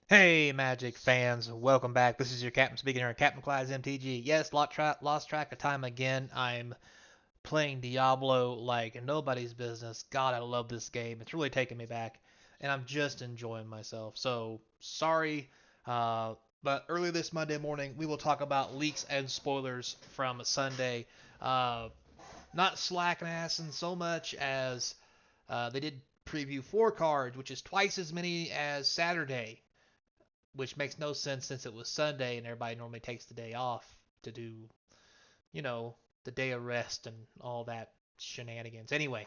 Hey, Magic fans, welcome back. This is your captain speaking here, Captain Clyde's MTG. Yes, lost track of time again. I'm playing Diablo like nobody's business. God, I love this game. It's really taking me back, and I'm just enjoying myself. So, sorry, uh, but early this Monday morning, we will talk about leaks and spoilers from Sunday. Uh, Not slacking ass in so much as they did preview 4 cards, which is twice as many as Saturday, which makes no sense since it was Sunday and everybody normally takes the day off to do, you know, the day of rest and all that shenanigans. Anyway,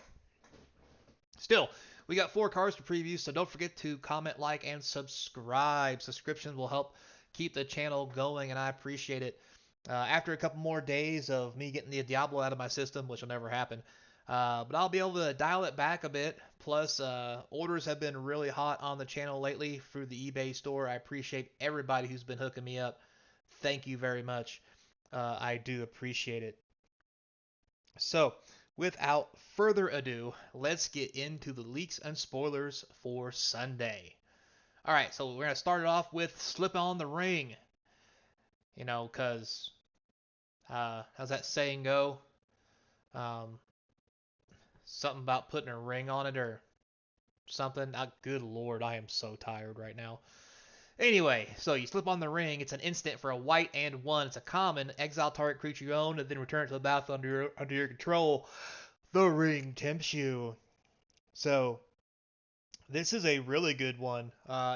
still, we got 4 cards to preview, so don't forget to comment, like, and subscribe. Subscriptions will help keep the channel going, and I appreciate it. After a couple more days of me getting the Diablo out of my system, which will never happen, but I'll be able to dial it back a bit. Plus, orders have been really hot on the channel lately through the eBay store. I appreciate everybody who's been hooking me up. Thank you very much. I do appreciate it. So, without further ado, let's get into the leaks and spoilers for Sunday. All right, so we're going to start it off with Slip on the Ring. Because, how's that saying go? Um, Something about putting a ring on it or something. Good lord, I am so tired right now. Anyway, so you slip on the ring. It's an instant for a white and one. It's a common. Exile target creature you own and then return it to the battlefield under your control. The ring tempts you. So this is a really good one.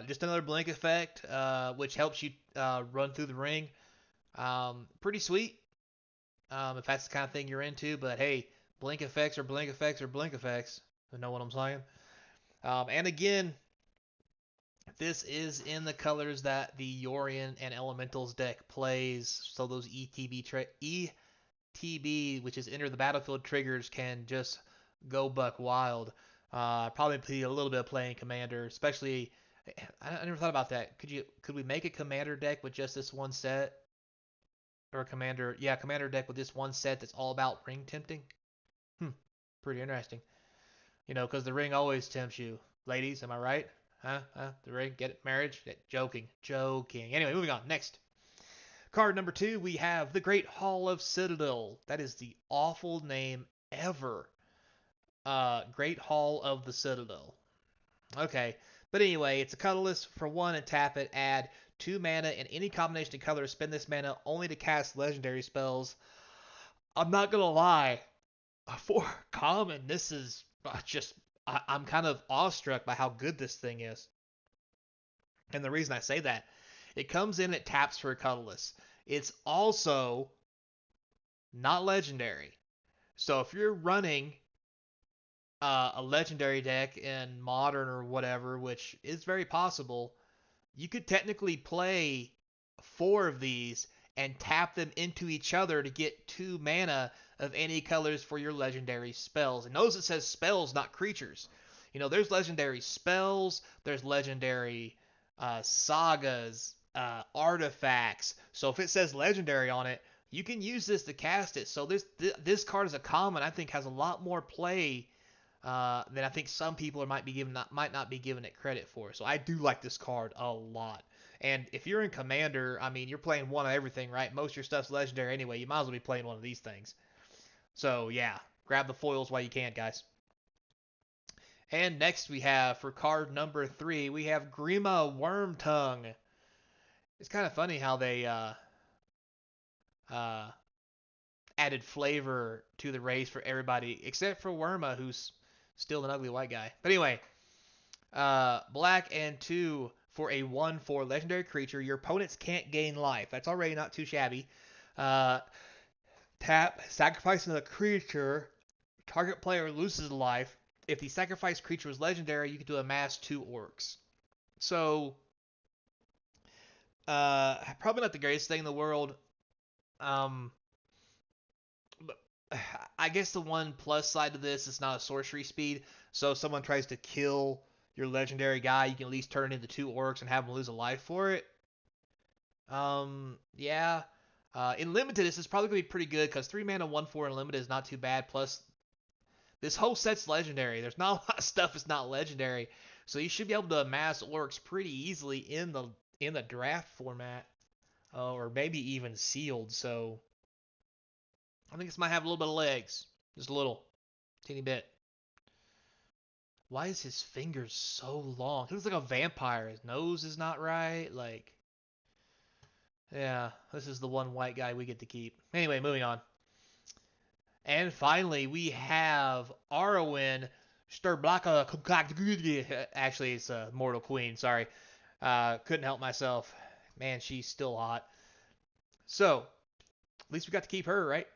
Just another blink effect, which helps you run through the ring. Pretty sweet, if that's the kind of thing you're into. But hey, blink effects or blink effects or blink effects. You know what I'm saying? And again, this is in the colors that the Yorion and Elementals deck plays. So those ETB, which is enter the battlefield triggers, can just go buck wild. Probably play a little bit of playing Commander, especially. I never thought about that. Could we make a Commander deck with just this one set, or a Commander deck with this one set that's all about ring tempting? Hmm, pretty interesting. Because the ring always tempts you, ladies. Am I right? Huh? The ring, get it? Marriage? Joking, joking. Anyway, moving on. Next. Card number 2, we have the Great Hall of Citadel. That is the awful name ever. Great Hall of the Citadel. Okay, but anyway, it's a colorless for 1 and tap it. Add 2 mana in any combination of colors. Spend this mana only to cast legendary spells. I'm not gonna lie, for common, this is just. I'm kind of awestruck by how good this thing is. And the reason I say that, it comes in, it taps for a colorless. It's also not legendary. So if you're running a legendary deck in modern or whatever, which is very possible, you could technically play 4 of these and tap them into each other to get 2 mana of any colors for your legendary spells. And notice it says spells, not creatures. There's legendary spells, there's legendary sagas, artifacts. So if it says legendary on it, you can use this to cast it. So this card as a common, I think, has a lot more play than I think some people might not be giving it credit for. So I do like this card a lot. And if you're in Commander, I mean, you're playing one of everything, right? Most of your stuff's legendary anyway. You might as well be playing one of these things. So yeah, grab the foils while you can, guys. And next we have, for card number 3, we have Grima Wormtongue. It's kind of funny how they uh, added flavor to the race for everybody except for Worma, who's still an ugly white guy. But anyway, black and 2 for a 1/4 legendary creature. Your opponents can't gain life. That's already not too shabby. Uh, Tap, sacrifice another creature. Target player loses life. If the sacrificed creature was legendary, you can do amass 2 orcs. So, probably not the greatest thing in the world. Um, but I guess the one plus side to this is not a sorcery speed. So if someone tries to kill your legendary guy, you can at least turn it into 2 orcs and have them lose a life for it. Yeah. In limited, this is probably gonna be pretty good because 3 mana 1/4 in limited is not too bad. Plus, this whole set's legendary. There's not a lot of stuff that's not legendary. So you should be able to amass orcs pretty easily in the draft format, or maybe even sealed. So I think this might have a little bit of legs, just a little, teeny bit. Why is his fingers so long? He looks like a vampire. His nose is not right. Like, yeah, this is the one white guy we get to keep. Anyway, moving on. And finally, we have Arwen Sterblaka. Actually, it's a Mortal Queen. Sorry. Couldn't help myself. Man, she's still hot. So, at least we got to keep her, right?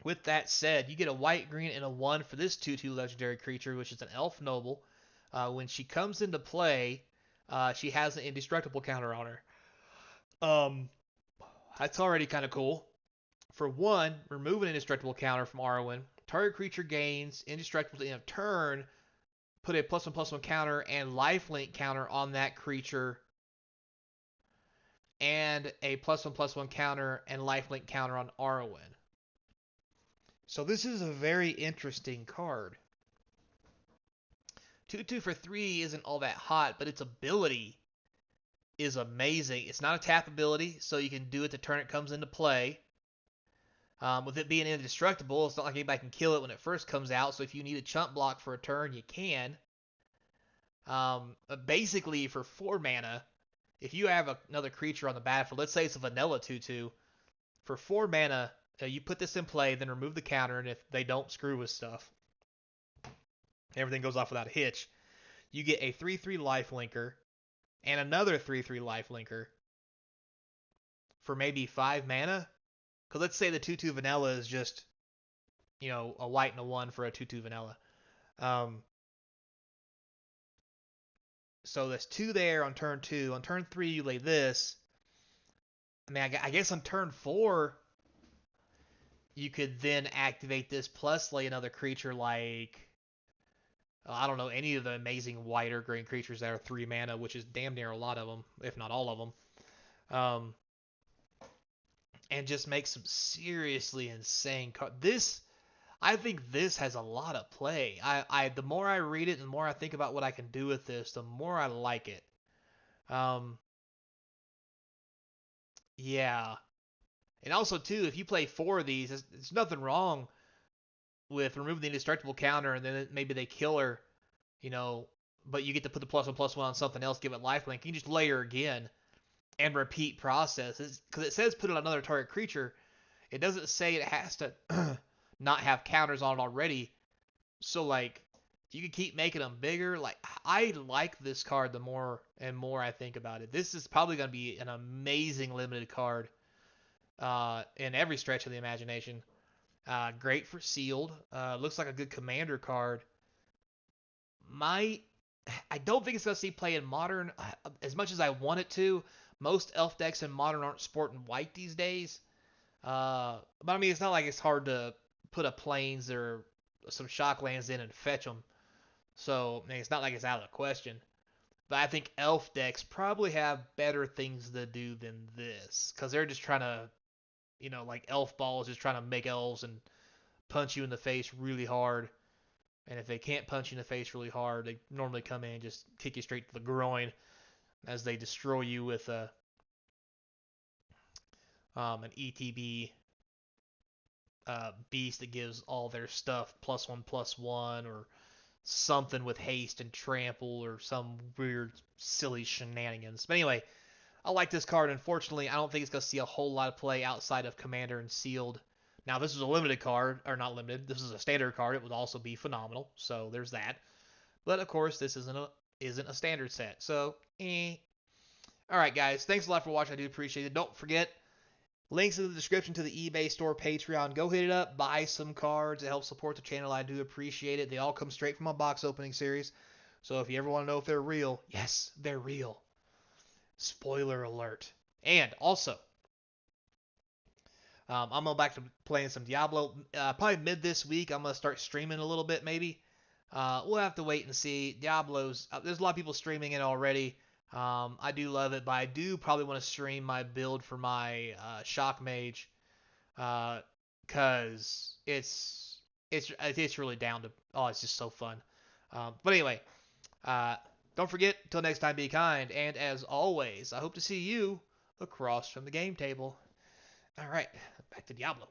With that said, you get a white, green, and a 1 for this 2/2 legendary creature, which is an elf noble. When she comes into play, she has an indestructible counter on her. That's already kind of cool. For 1, remove an indestructible counter from Arwen. Target creature gains indestructible in a turn. Put a +1/+1 counter and lifelink counter on that creature. And a +1/+1 counter and lifelink counter on Arwen. So this is a very interesting card. 2/2 for 3 isn't all that hot, but its ability is amazing. It's not a tap ability, so you can do it the turn it comes into play. With it being indestructible, it's not like anybody can kill it when it first comes out, so if you need a chump block for a turn, you can. Basically, for 4 mana, if you have another creature on the battlefield, let's say it's a vanilla 2/2, for 4 mana, you put this in play, then remove the counter, and if they don't screw with stuff, everything goes off without a hitch, you get a 3/3 lifelinker and another 3/3 lifelinker for maybe 5 mana. Because let's say the 2/2 vanilla is just, a white and a 1 for a 2/2 vanilla. So there's 2 there on turn 2. On turn 3, you lay this. I mean, I guess on turn 4, you could then activate this plus lay another creature like, I don't know, any of the amazing white or green creatures that are 3 mana, which is damn near a lot of them, if not all of them. And just make some seriously insane cards. I think this has a lot of play. The more I read it, the more I think about what I can do with this, the more I like it. Yeah. And also too, if you play 4 of these, there's nothing wrong with removing the indestructible counter, and then maybe they kill her, but you get to put the +1/+1 on something else, give it lifelink. You can just layer again and repeat process. Because it says put it on another target creature. It doesn't say it has to not have counters on it already. So, like, you can keep making them bigger. Like, I like this card the more and more I think about it. This is probably going to be an amazing limited card in every stretch of the imagination. Great for sealed. Looks like a good commander card. I don't think it's going to see play in modern as much as I want it to. Most elf decks in modern aren't sporting white these days. But I mean, it's not like it's hard to put a plains or some shock lands in and fetch them. So, I mean, it's not like it's out of the question. But I think elf decks probably have better things to do than this. Because they're just trying to, like elf ball is just trying to make elves and punch you in the face really hard. And if they can't punch you in the face really hard, they normally come in and just kick you straight to the groin as they destroy you with an ETB beast that gives all their stuff +1/+1 or something with haste and trample or some weird silly shenanigans. But anyway, I like this card. Unfortunately, I don't think it's going to see a whole lot of play outside of Commander and Sealed. Now, this is a limited card, or not limited. This is a standard card. It would also be phenomenal. So there's that. But of course, this isn't a standard set. So, All right, guys. Thanks a lot for watching. I do appreciate it. Don't forget, links in the description to the eBay store, Patreon. Go hit it up. Buy some cards. It helps support the channel. I do appreciate it. They all come straight from my box opening series. So if you ever want to know if they're real, yes, they're real. Spoiler alert. And also, I'm going to go back to playing some Diablo. Probably mid this week, I'm going to start streaming a little bit, maybe. We'll have to wait and see. Diablo's, there's a lot of people streaming it already. I do love it, but I do probably want to stream my build for my Shock Mage, because it's really down to, it's just so fun. But anyway, Uh, don't forget, till next time, be kind, and as always, I hope to see you across from the game table. All right, back to Diablo.